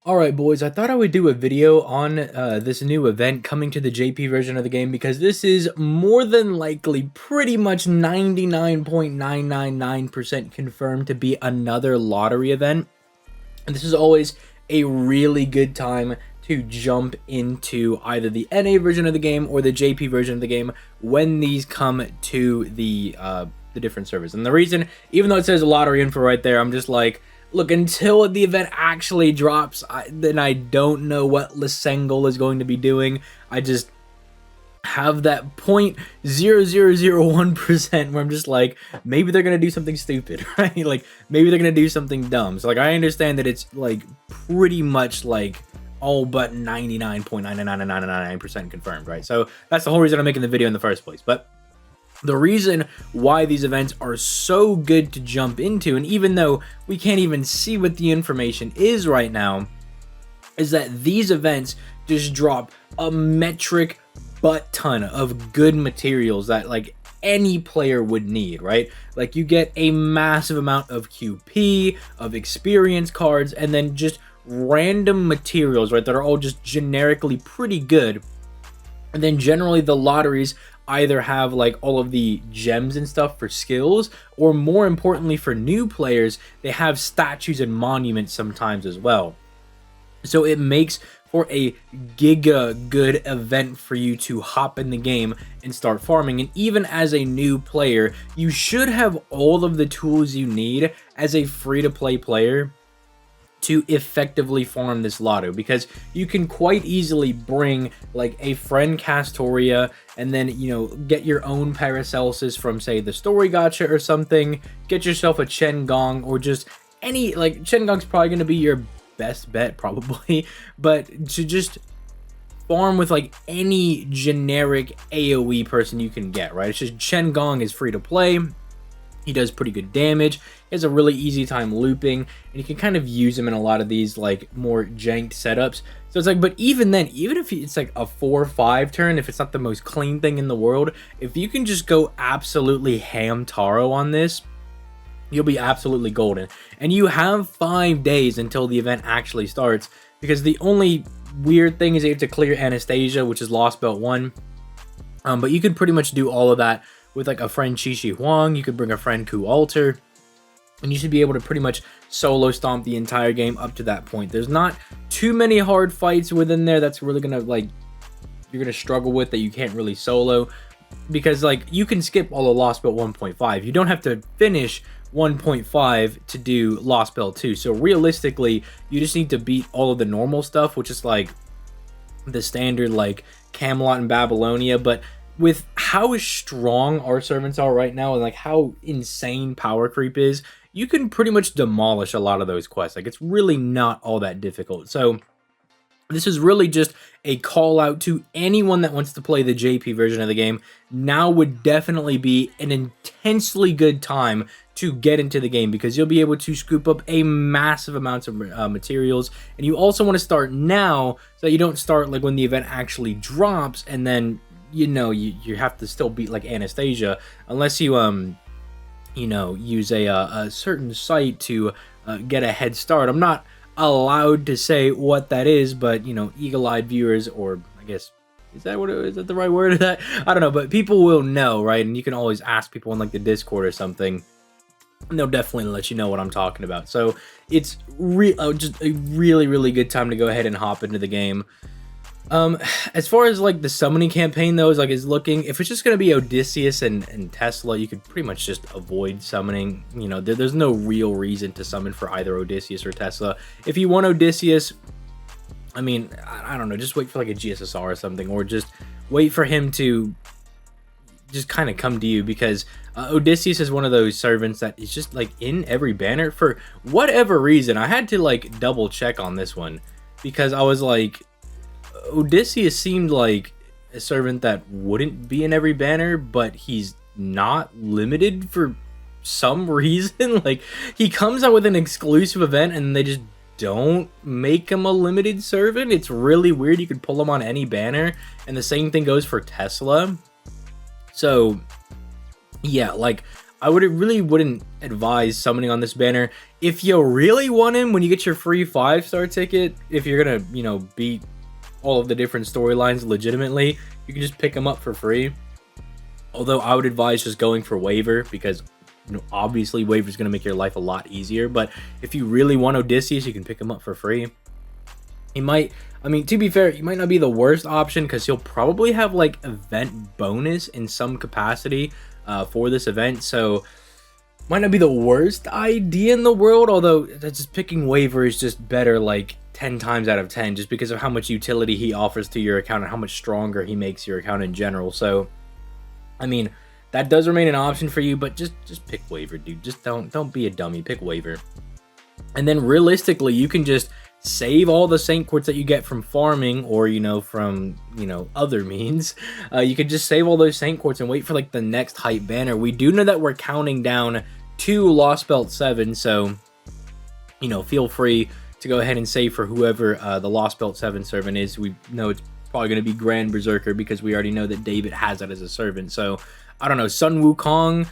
Alright boys, I thought I would do a video on this new event coming to the JP version of the game because this is more than likely pretty much 99.999% confirmed to be another lottery event. And this is always a really good time to jump into either the NA version of the game or the JP version of the game when these come to the different servers. And the reason, even though it says lottery info right there, I'm just like, look, until the event actually drops, then I don't know what Lisengel is going to be doing. I just have that 0.0001% where I'm just like, maybe they're going to do something stupid, right? Like, maybe they're going to do something dumb. So, like, I understand that it's, like, pretty much, like, all but 99.99999% confirmed, right? So, that's the whole reason I'm making the video in the first place. But the reason why these events are so good to jump into, and even though we can't even see what the information is right now, is that these events just drop a metric butt ton of good materials that like any player would need, right? Like you get a massive amount of QP, of experience cards, and then just random materials, right, that are all just generically pretty good. And then generally the lotteries either have like all of the gems and stuff for skills, or more importantly for new players, they have statues and monuments sometimes as well. So it makes for a giga good event for you to hop in the game and start farming. And even as a new player, you should have all of the tools you need as a free-to-play player to effectively farm this lotto, because you can quite easily bring like a friend Castoria and then, you know, get your own Paracelsus from say the story gacha or something, get yourself a Chen Gong, or just any, like Chen Gong's probably going to be your best bet probably, but to just farm with like any generic AoE person you can get, right? It's just Chen Gong is free to play. He does pretty good damage. He has a really easy time looping, and you can kind of use him in a lot of these like more janked setups. So it's like, but even then, even if it's like a 4-5 turn, if it's not the most clean thing in the world, if you can just go absolutely ham taro on this, you'll be absolutely golden. And you have 5 days until the event actually starts, because the only weird thing is you have to clear Anastasia, which is Lost Belt 1. But you can pretty much do all of that with like a friend Chi Huang. You could bring a friend Ku Alter, and you should be able to pretty much solo stomp the entire game up to that point. There's not too many hard fights within there that's really gonna like you're gonna struggle with that you can't really solo, because like you can skip all of Lost Belt 1.5. You don't have to finish 1.5 to do Lost Belt 2. So realistically, you just need to beat all of the normal stuff, which is like the standard like Camelot and Babylonia. But with how strong our servants are right now and like how insane power creep is, you can pretty much demolish a lot of those quests. Like it's really not all that difficult. So this is really just a call out to anyone that wants to play the JP version of the game. Now would definitely be an intensely good time to get into the game, because you'll be able to scoop up a massive amounts of materials. And you also want to start now so that you don't start like when the event actually drops and then, you know, you have to still beat like Anastasia, unless you you know, use a certain site to get a head start. I'm not allowed to say what that is, but you know, eagle-eyed viewers, or I guess is that the right word of that? I don't know, but people will know, right? And you can always ask people in like the Discord or something, and they'll definitely let you know what I'm talking about. So it's just a really good time to go ahead and hop into the game. As far as like the summoning campaign though, is looking, if it's just gonna be Odysseus and Tesla, you could pretty much just avoid summoning. You know, there's no real reason to summon for either Odysseus or Tesla. If you want Odysseus, I mean, I don't know, just wait for like a GSSR or something, or just wait for him to just kind of come to you, because Odysseus is one of those servants that is just like in every banner for whatever reason. I had to like double check on this one, because I was like, Odysseus seemed like a servant that wouldn't be in every banner, but he's not limited for some reason. Like he comes out with an exclusive event and they just don't make him a limited servant. It's really weird. You could pull him on any banner, and the same thing goes for Tesla. So yeah, like I really wouldn't advise summoning on this banner. If you really want him, when you get your free 5-star ticket, if you're gonna, you know, beat all of the different storylines legitimately, you can just pick him up for free. Although I would advise just going for waiver, because you know, obviously waiver is going to make your life a lot easier. But if you really want Odysseus, you can pick him up for free. He might, I mean, to be fair, he might not be the worst option, because he'll probably have like event bonus in some capacity for this event. So might not be the worst idea in the world, although just picking waiver is just better like 10 times out of 10, just because of how much utility he offers to your account and how much stronger he makes your account in general. So I mean, that does remain an option for you, but just pick waiver, dude. Just don't be a dummy. Pick waiver. And then realistically, you can just save all the Saint Quartz that you get from farming, or you know, from other means. You could just save all those Saint Quartz and wait for like the next hype banner. We do know that we're counting down to Lost Belt 7, so you know, feel free to go ahead and save for whoever the Lost Belt 7 servant is. We know it's probably going to be Grand Berserker, because we already know that David has that as a servant. So I don't know, Sun Wukong,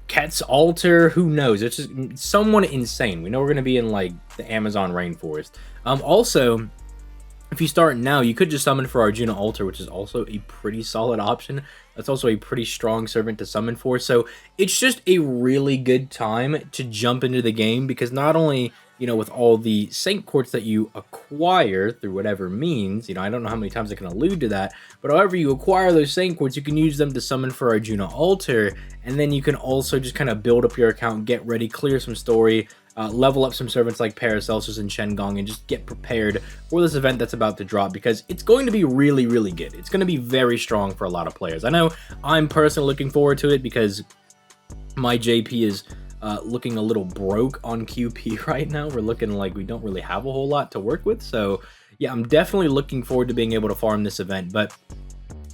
Ket's Altar, who knows? It's just someone insane. We know we're going to be in like the Amazon rainforest. Also, if you start now, you could just summon for Arjuna Altar, which is also a pretty solid option. That's also a pretty strong servant to summon for. So it's just a really good time to jump into the game, because not only, you know, with all the Saint Quartz that you acquire through whatever means, you know, I don't know how many times I can allude to that, but however you acquire those Saint Quartz, you can use them to summon for Arjuna Altar, and then you can also just kind of build up your account, get ready, clear some story, level up some servants like Paracelsus and Shen-Gong, and just get prepared for this event that's about to drop, because it's going to be really, really good. It's going to be very strong for a lot of players. I know I'm personally looking forward to it, because my JP is looking a little broke on QP right now. We're looking like we don't really have a whole lot to work with. So yeah, I'm definitely looking forward to being able to farm this event. But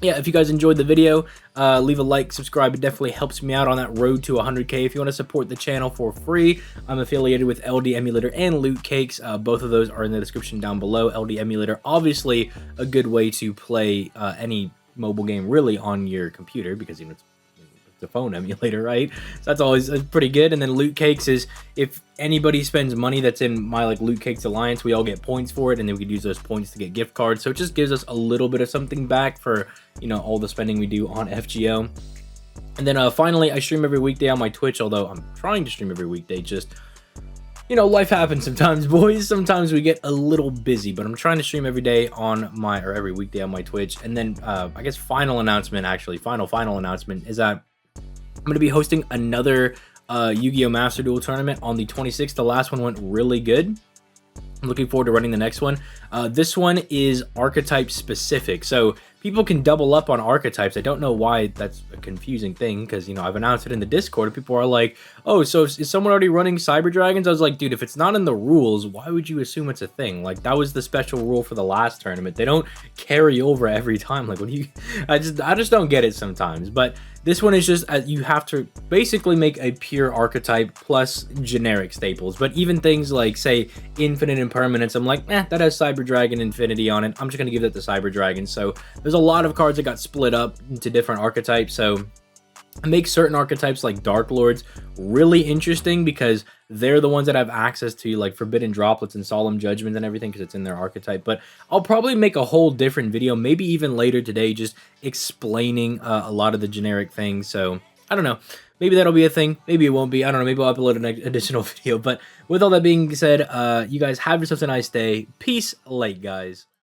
yeah, if you guys enjoyed the video, leave a like, subscribe. It definitely helps me out on that road to 100K. If you want to support the channel for free, I'm affiliated with LD Emulator and Loot Cakes. Both of those are in the description down below. LD Emulator, obviously a good way to play any mobile game really on your computer, because you know it's the phone emulator, right? So that's always pretty good. And then Loot Cakes is, if anybody spends money that's in my like Loot Cakes Alliance, we all get points for it, and then we could use those points to get gift cards. So it just gives us a little bit of something back for, you know, all the spending we do on FGO. And then finally, I stream every weekday on my Twitch, although I'm trying to stream every weekday. Just, you know, life happens sometimes, boys. Sometimes we get a little busy, but I'm trying to stream every day on my, or every weekday on my Twitch. And then I guess final announcement announcement is that I'm going to be hosting another Yu-Gi-Oh! Master Duel tournament on the 26th. The last one went really good. I'm looking forward to running the next one. This one is archetype specific, so people can double up on archetypes. I don't know why that's a confusing thing, because, you know, I've announced it in the Discord, and people are like, oh, so is someone already running Cyber Dragons? I was like, dude, if it's not in the rules, why would you assume it's a thing? Like, that was the special rule for the last tournament. They don't carry over every time. Like, what do you... I just don't get it sometimes. But this one is just, you have to basically make a pure archetype plus generic staples. But even things like, say, Infinite Impermanence, I'm like, that has Cyber Dragon Infinity on it. I'm just going to give that to Cyber Dragon. So there's a lot of cards that got split up into different archetypes. So it makes certain archetypes like Dark Lords really interesting, because they're the ones that have access to like Forbidden Droplets and Solemn Judgment and everything, because it's in their archetype. But I'll probably make a whole different video, maybe even later today, just explaining a lot of the generic things. So I don't know, maybe that'll be a thing, maybe it won't be, I don't know, maybe I'll upload an additional video. But with all that being said, you guys have yourselves a nice day. Peace, late guys.